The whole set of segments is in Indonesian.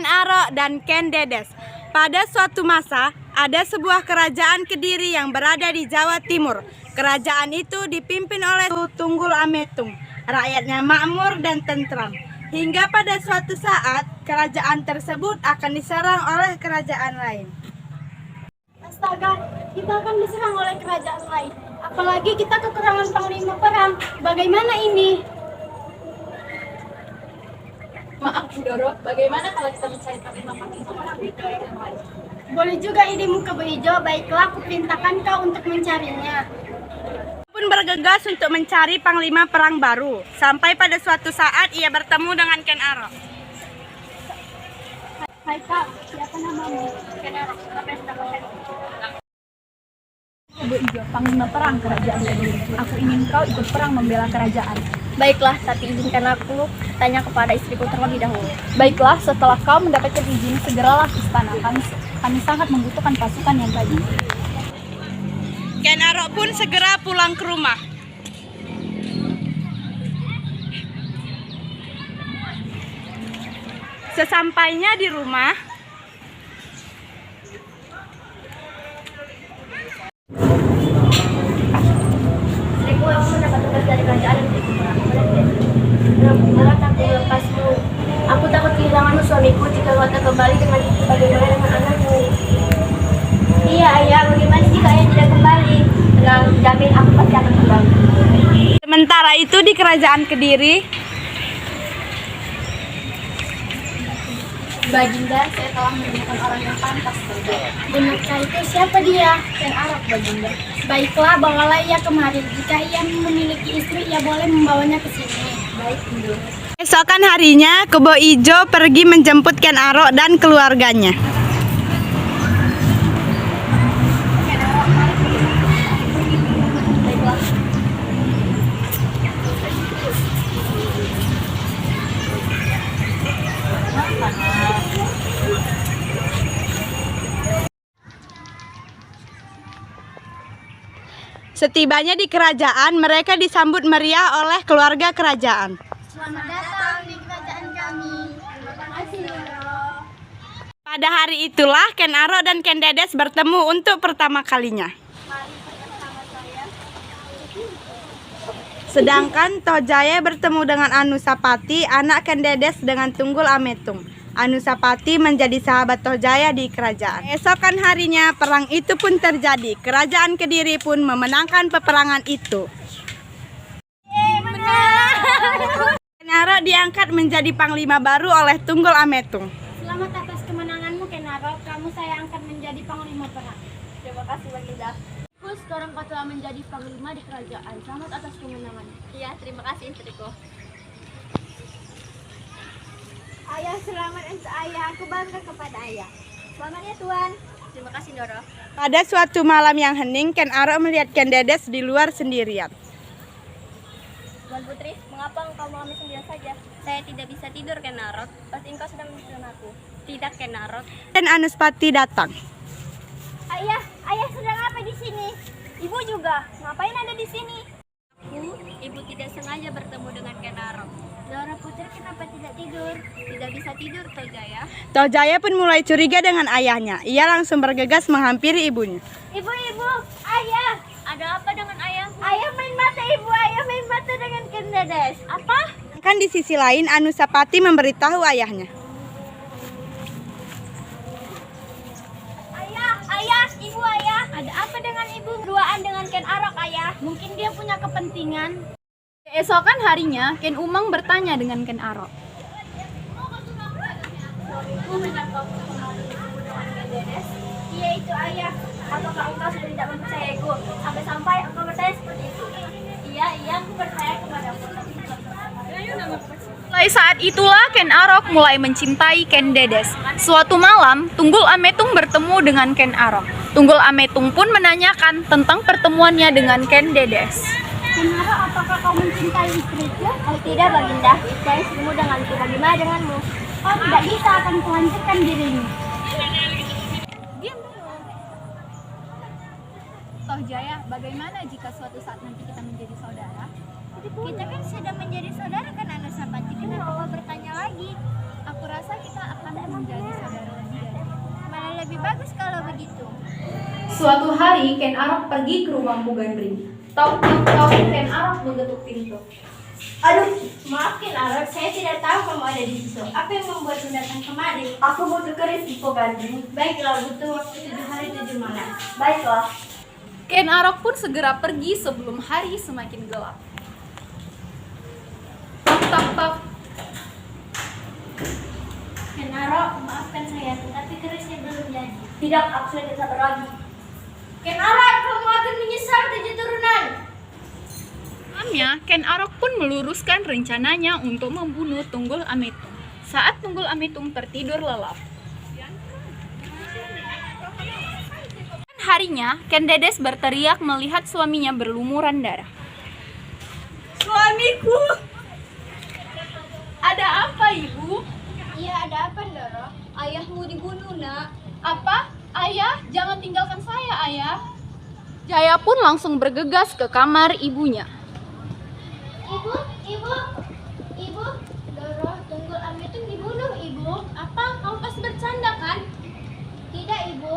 Ken Arok dan Ken Dedes. Pada suatu masa, ada sebuah kerajaan Kediri yang berada di Jawa Timur. Kerajaan itu dipimpin oleh Tunggul Ametung. Rakyatnya makmur dan tentram. Hingga pada suatu saat, kerajaan tersebut akan diserang oleh kerajaan lain. Astaga, kita akan diserang oleh kerajaan lain. Apalagi kita kekurangan panglima perang. Bagaimana ini? Maaf, Doro, bagaimana kalau kita mencari panglima perang? Boleh juga idemu ke Hijau. Baiklah, aku perintahkan kau untuk mencarinya. Pun bergegas untuk mencari panglima perang baru. Sampai pada suatu saat ia bertemu dengan Ken Arok. Hai kak, siapa namamu? Ken Arok, apa yang sedang kau cari? Ibu Ijo, panglima perang kerajaan Kediri. Aku ingin kau ikut perang membela kerajaan. Baiklah, tapi izinkan aku tanya kepada istriku terlebih dahulu. Baiklah, setelah kau mendapatkan izin, segeralah ke istana. Kami sangat membutuhkan pasukan yang rajin. Ken Arok pun segera pulang ke rumah. Sesampainya di rumah, Istriku, aku mendapat tugas dari kerajaan dan istriku perang. Berat aku melepasmu. Aku takut kehilanganmu suamiku jika kau tak kembali dengan bagaimana dengan anakmu. Iya ayah, bagaimana jika ayah tidak kembali? Dengan jamin aku pasti akan kembali. sementara itu di kerajaan Kediri, Baginda, saya telah menemukan orang yang pantas terjadi. Benarkah itu? Siapa dia? Ken Arok, Baginda. Baiklah, bawalah ia kemari. Jika ia memiliki istri, ia boleh membawanya ke sini. Baik, Indo. esokan harinya Kebo Ijo pergi menjemput Ken Arok dan keluarganya. Baiklah. Setibanya di kerajaan, mereka disambut meriah oleh keluarga kerajaan. Selamat datang di kerajaan kami. Terima kasih, Noro. Pada hari itulah Ken Arok dan Ken Dedes bertemu untuk pertama kalinya. Sedangkan Tojaya bertemu dengan Anusapati, anak Ken Dedes dengan Tunggul Ametung. Anusapati menjadi sahabat Tojaya di kerajaan. Esokan harinya perang itu pun terjadi. Kerajaan Kediri pun memenangkan peperangan itu. Ken Arok diangkat menjadi panglima baru oleh Tunggul Ametung. Selamat atas kemenanganmu, Ken Arok. Kamu saya angkat menjadi panglima perang. Terima kasih, Baginda. Sekarang kau telah menjadi panglima di kerajaan. Selamat atas kemenangan. Iya, terima kasih, istriku. Ayah, selamat untuk ayah. Aku bangga kepada ayah. Selamat ya, Tuan. Terima kasih, Doro. Pada suatu malam yang hening, Ken Arok melihat Ken Dedes di luar sendirian. Tuan Putri, mengapa engkau mengambil sendirian saja? Saya tidak bisa tidur, Ken Arok. Pasti engkau sedang memikirkan aku. Tidak, Ken Arok. Dan Anuspati datang. Ayah sedang apa di sini? Ibu juga. Ngapain ada di sini? Ibu tidak sengaja bertemu dengan Ken Arok. Dora Putri kenapa tidak tidur? Tidak bisa tidur, Tojaya. Tojaya pun mulai curiga dengan ayahnya. Ia langsung bergegas menghampiri ibunya. Ibu, ayah. Ada apa dengan ayahmu? Ayah main mata, ibu. Ayah main mata dengan Ken Dedes. Apa? Kan di sisi lain Anusapati memberitahu ayahnya. Ayah, ibu, ayah. Ada apa dengan ibu? Berduaan dengan Ken Arok, ayah. Mungkin dia punya kepentingan. Keesokan harinya, Ken Umang bertanya dengan Ken Arok. Iya itu ayah. Apakah engkau sudah tidak mempercayaiku? Sampai-sampai engkau bertanya seperti itu. Iya, aku percaya kepadamu. Mulai saat itulah Ken Arok mulai mencintai Ken Dedes. Suatu malam, Tunggul Ametung bertemu dengan Ken Arok. Tunggul Ametung pun menanyakan tentang pertemuannya dengan Ken Dedes. Ken Arok, apakah kau mencintai istriku? Oh tidak, Baginda. Saya istrimu denganku. Bagaimana denganmu? Kau tidak bisa akan kuhancurkan dirimu. Diam dulu. Toh Jaya, bagaimana jika suatu saat nanti kita menjadi saudara? Kita kan sudah menjadi saudara kan, Anusapati. Kenapa kau bertanya lagi? Aku rasa kita akan menjadi Suatu hari Ken Arok pergi ke rumah Bu Gandring. Tok tok tok, Ken Arok mengetuk pintu. Aduh, maaf Ken Arok, saya tidak tahu kamu ada di situ. Apa yang membuatmu datang kemari? Aku butuh keris di Gandring. Baiklah, butuh waktu 7 hari 7 malam. Baiklah. Ken Arok pun segera pergi sebelum hari semakin gelap. Tok tok tok. Ken Arok, maafkan saya, tetapi kerisnya belum jadi. Tidak, aku sudah tidak sabar lagi. Ken Arok, kamu akan menyesal 7 turunan. Malamnya, Ken Arok pun meluruskan rencananya untuk membunuh Tunggul Ametung. Saat Tunggul Ametung tertidur lelap. Harinya, Ken Dedes berteriak melihat suaminya berlumuran darah. Suamiku! Ada apa, Ibu? Iya, ada apa, Ndoro? Ayahmu dibunuh, Nak. Apa? Ayah, jangan tinggalkan saya, Ayah. Jaya pun langsung bergegas ke kamar ibunya. Ibu, Ibu, Ndoro, Tunggul Ametung dibunuh, Ibu. Apa? Kamu pasti bercanda, kan? Tidak, Ibu.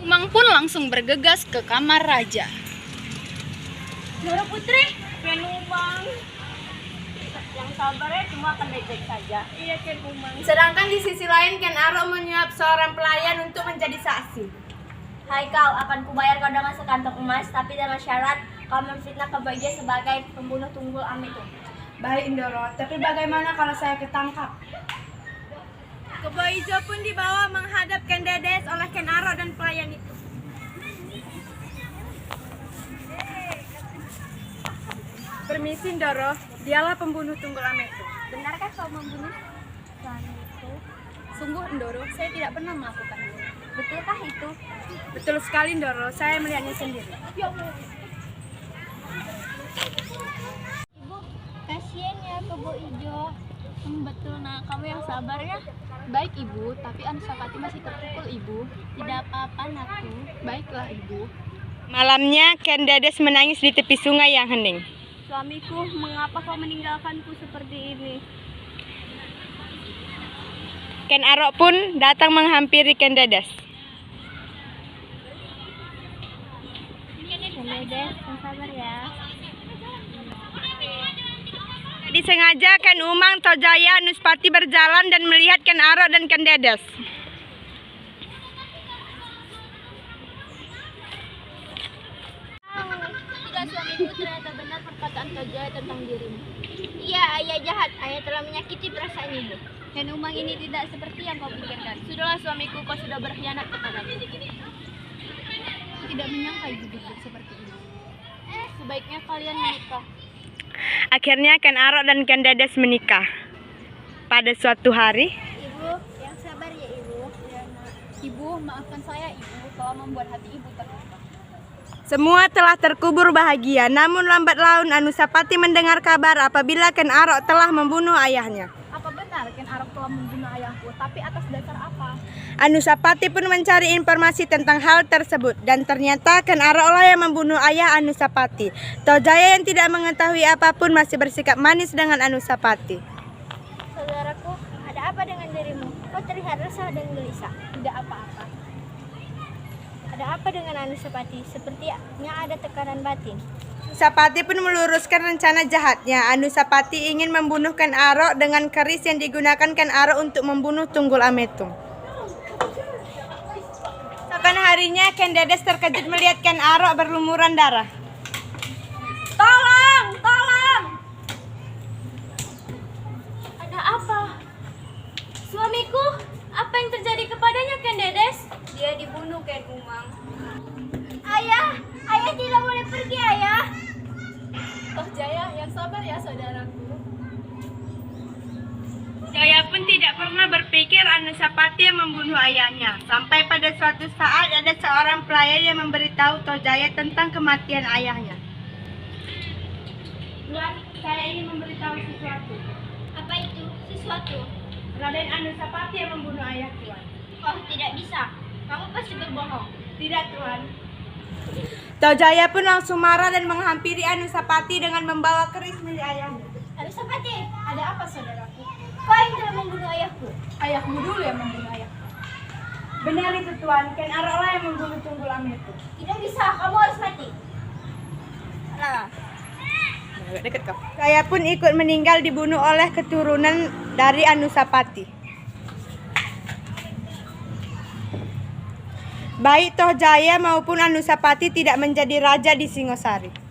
Umang pun langsung bergegas ke kamar raja. Ndoro Putri, Ken Umang. Yang sabar ya, semua akan baik-baik saja. Iya, Ken Umang. Sedangkan di sisi lain Ken Arok menyuap seorang pelayan untuk menjadi saksi. Haikal, akan kubayar kau dengan sekantong emas, tapi dengan syarat kau memfitnah Kebo Ijo sebagai pembunuh Tunggul Ametung. Baik Ndoro, tapi bagaimana kalau saya ketangkap? Kebo Ijo pun dibawa menghadap Ken Dedes oleh Ken Arok dan pelayan itu. Permisi Ndoro, dialah pembunuh Tunggul Ametung. Benarkah kau membunuh suamiku? Sungguh, Ndoro, saya tidak pernah melakukannya. Betulkah itu? Betul sekali Ndoro, saya melihatnya sendiri. Ibu, kasihan ya Kebo Ijo. Betul, nah kamu yang sabar ya. Baik Ibu, tapi Anusapati masih terpukul Ibu. Tidak apa-apa, Nakku. Baiklah Ibu. Malamnya Ken Dedes menangis di tepi sungai yang hening. Suamiku, mengapa kau meninggalkanku seperti ini? Ken Arok pun datang menghampiri Ken Dedes. Dedes, yang sabar ya. Disengaja Ken Umang, Tojaya, Anuspati berjalan dan melihat Ken Arok dan Ken Dedes. Tidak, suamiku, ternyata benar perkataan Tojaya tentang dirimu. Iya, ayah jahat. Ayah telah menyakiti perasaan ibu. Ken Umang ini tidak seperti yang kau pikirkan. Sudahlah suamiku, kau sudah berkhianat kepadaku. Tidak menyangka ibu seperti ini. Sebaiknya kalian menikah. Akhirnya Ken Arok dan Ken Dedes menikah. Pada suatu hari, Ibu, yang sabar ya ibu. Ya, Nak. Ibu, maafkan saya Ibu telah membuat hati Ibu terluka. semua telah terkubur bahagia. Namun lambat laun Anusapati mendengar kabar apabila Ken Arok telah membunuh ayahnya. Apa benar Ken Arok telah membunuh ayahku? Tapi atas dasar apa? Anusapati pun mencari informasi tentang hal tersebut dan ternyata Ken Aroklah yang membunuh ayah Anusapati. Tojaya yang tidak mengetahui apapun masih bersikap manis dengan Anusapati. Saudaraku, ada apa dengan dirimu? Kau terlihat resah dan gelisah. Tidak apa-apa. Ada apa dengan Anusapati? Sepertinya ada tekanan batin. Anusapati pun meluruskan rencana jahatnya. Anusapati ingin membunuh Ken Arok dengan keris yang digunakan Ken Arok untuk membunuh Tunggul Ametung. Keesokan harinya Ken Dedes terkejut melihat Ken Arok berlumuran darah. Tolong! Tolong! Ada apa? Suamiku, apa yang terjadi kepadanya, Ken Dedes? Dia dibunuh, Ken Umang. Ayah! Ayah tidak boleh pergi, Ayah! Toh Jaya, yang sabar ya saudaraku. Jaya pun tidak pernah berpikir Anusapati yang membunuh ayahnya. Sampai pada suatu saat ada seorang pelayan yang memberitahu Tojaya tentang kematian ayahnya. Tuan, saya ingin memberitahu sesuatu. Apa itu? Sesuatu. Raden Anusapati yang membunuh ayah Tuan. Oh, tidak bisa. Kamu pasti berbohong. Tidak Tuan. Tojaya pun langsung marah dan menghampiri Anusapati dengan membawa keris milik ayahnya. Anusapati, Ada apa saudaraku? kau yang telah membunuh ayahku. Ayahmu dulu yang membunuh ayahku. Benar itu Tuan, Ken Arok lah yang membunuh Tunggul Ametung. Tidak bisa, kamu harus mati. Saya pun ikut meninggal dibunuh oleh keturunan dari Anusapati. Baik Toh Jaya maupun Anusapati tidak menjadi raja di Singosari.